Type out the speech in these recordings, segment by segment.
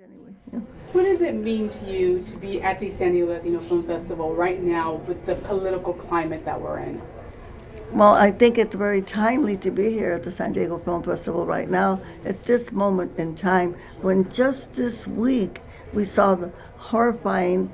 Anyway, yeah. What does it mean to you to be at the San Diego Latino Film Festival right now with the political climate that we're in? Well, I think it's very timely to be here at the San Diego Film Festival right now, at this moment in time, when just this week we saw the horrifying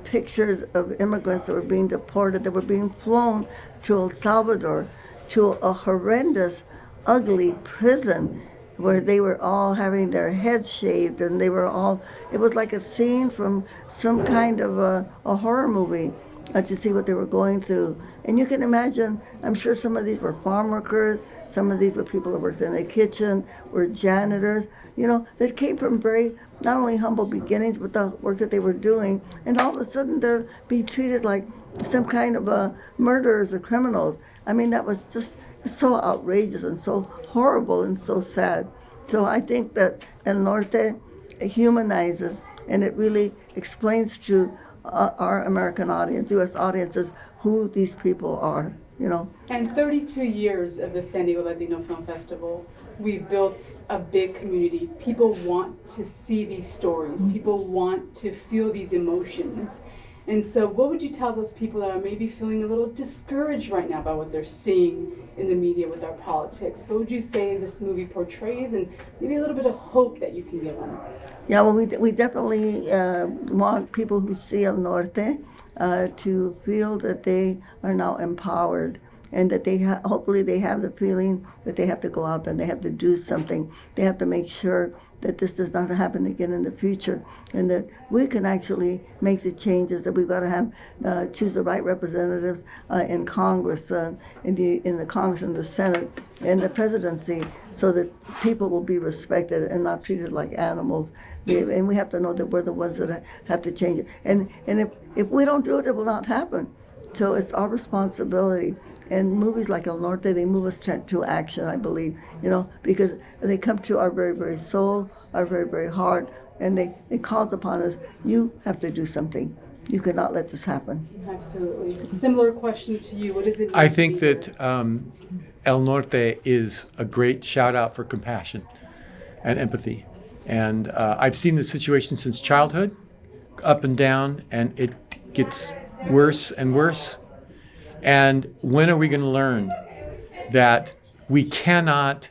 pictures of immigrants that were being deported, that were being flown to El Salvador, to a horrendous, ugly prison where they were all having their heads shaved, and they were all, it was like a scene from some kind of a horror movie, to see what they were going through. And you can imagine, I'm sure some of these were farm workers, some of these were people that worked in the kitchen, were janitors, that came from very, not only humble beginnings, but the work that they were doing. And all of a sudden they're being treated like some kind of murderers or criminals. I mean, that was just so outrageous and so horrible and so sad. So I think that El Norte humanizes, and it really explains to our American audience, U.S. audiences, who these people are, And 32 years of the San Diego Latino Film Festival, we've built a big community. People want to see these stories. People want to feel these emotions. And so what would you tell those people that are maybe feeling a little discouraged right now by what they're seeing in the media with our politics? What would you say this movie portrays, and maybe a little bit of hope that you can give them? Yeah, well, we definitely want people who see El Norte to feel that they are now empowered, and that they hopefully they have the feeling that they have to go out and they have to do something. They have to make sure that this does not happen again in the future, and that we can actually make the changes, that we've got to have choose the right representatives in Congress, in the Congress and the Senate and the presidency, so that people will be respected and not treated like animals. And we have to know that we're the ones that have to change it. And if we don't do it, it will not happen. So it's our responsibility. And movies like El Norte, they move us to action, I believe, because they come to our very, very soul, our very, very heart, and it calls upon us, you have to do something. You cannot let this happen. Absolutely. Similar question to you. What does it mean? I think that El Norte is a great shout out for compassion and empathy. And I've seen the situation since childhood, up and down, and it gets worse and worse. And when are we going to learn that we cannot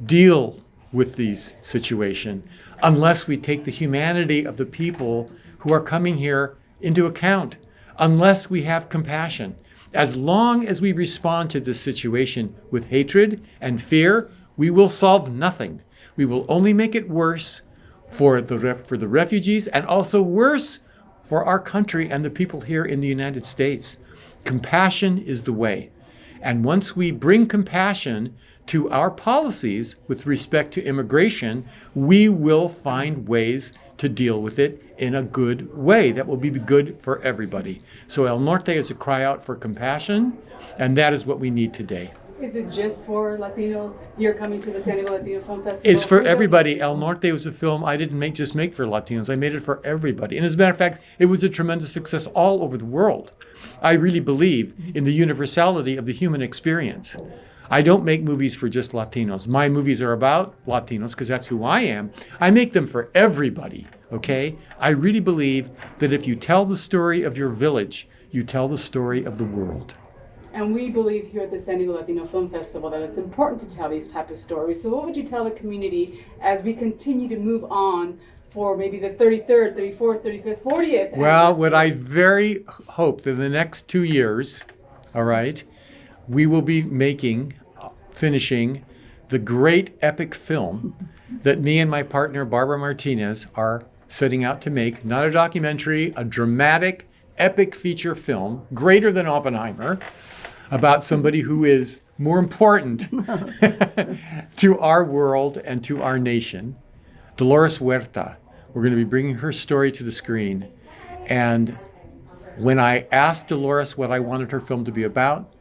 deal with these situations unless we take the humanity of the people who are coming here into account, unless we have compassion? As long as we respond to this situation with hatred and fear, we will solve nothing. We will only make it worse for the refugees, and also worse for our country and the people here in the United States. Compassion is the way. And once we bring compassion to our policies with respect to immigration, we will find ways to deal with it in a good way that will be good for everybody. So El Norte is a cry out for compassion, and that is what we need today. Is it just for Latinos here coming to the San Diego Latino Film Festival? It's for everybody. El Norte was a film I didn't just make for Latinos. I made it for everybody. And as a matter of fact, it was a tremendous success all over the world. I really believe in the universality of the human experience. I don't make movies for just Latinos. My movies are about Latinos because that's who I am. I make them for everybody, okay? I really believe that if you tell the story of your village, you tell the story of the world. And we believe here at the San Diego Latino Film Festival that it's important to tell these type of stories. So what would you tell the community as we continue to move on for maybe the 33rd, 34th, 35th, 40th? Well, what I very hope that in the next 2 years, all right, we will be finishing the great epic film that me and my partner, Barbara Martinez, are setting out to make. Not a documentary, a dramatic, epic feature film, greater than Oppenheimer, about somebody who is more important to our world and to our nation, Dolores Huerta. We're going to be bringing her story to the screen. And when I asked Dolores what I wanted her film to be about,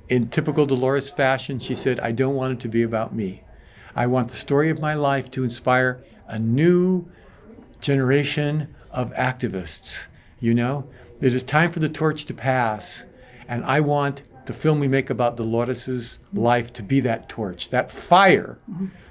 in typical Dolores fashion, she said, I don't want it to be about me. I want the story of my life to inspire a new generation of activists. It is time for the torch to pass. And I want the film we make about Dolores' life to be that torch, that fire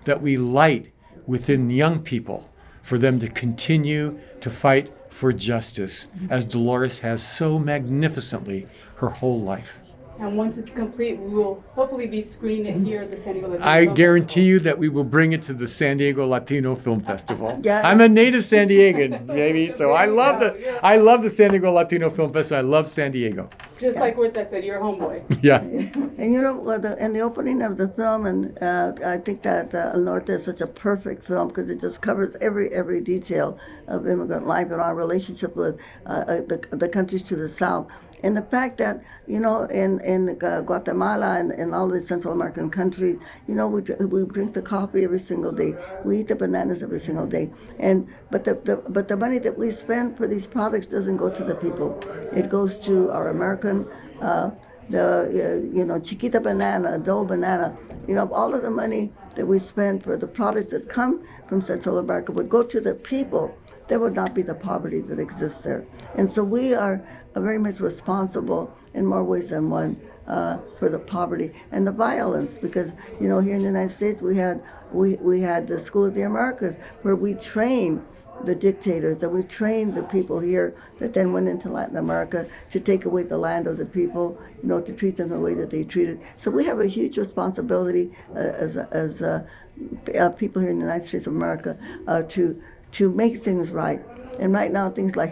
that we light within young people for them to continue to fight for justice, as Dolores has so magnificently her whole life. And once it's complete, we will hopefully be screening it here at the San Diego Latino I Film guarantee Festival. you that we will bring it to the San Diego Latino Film Festival. Yeah. I'm a native San Diegan, baby, so I love the San Diego Latino Film Festival. I love San Diego. Just like Huerta said, you're a homeboy. Yeah. And you know, in the opening of the film, and I think that El Norte is such a perfect film because it just covers every detail of immigrant life and our relationship with the countries to the south. And the fact that, you know, in Guatemala and all the Central American countries, you know, we drink the coffee every single day. We eat the bananas every single day. But the money that we spend for these products doesn't go to the people. It goes to our American, Chiquita banana, Dole banana. You know, all of the money that we spend for the products that come from Central America would go to the people. There would not be the poverty that exists there. And so we are very much responsible in more ways than one for the poverty and the violence, because, you know, here in the United States we had the School of the Americas where we trained the dictators, and we trained the people here that then went into Latin America to take away the land of the people, you know, to treat them the way that they treated. So we have a huge responsibility as people here in the United States of America to make things right. And right now, things are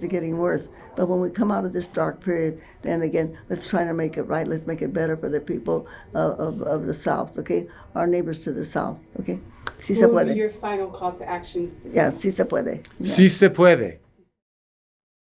getting worse. But when we come out of this dark period, then again, let's try to make it right. Let's make it better for the people of the South, okay? Our neighbors to the South, okay? Sí se What would be puede. your final call to action? Yeah, sí se puede. Yeah. Sí se puede.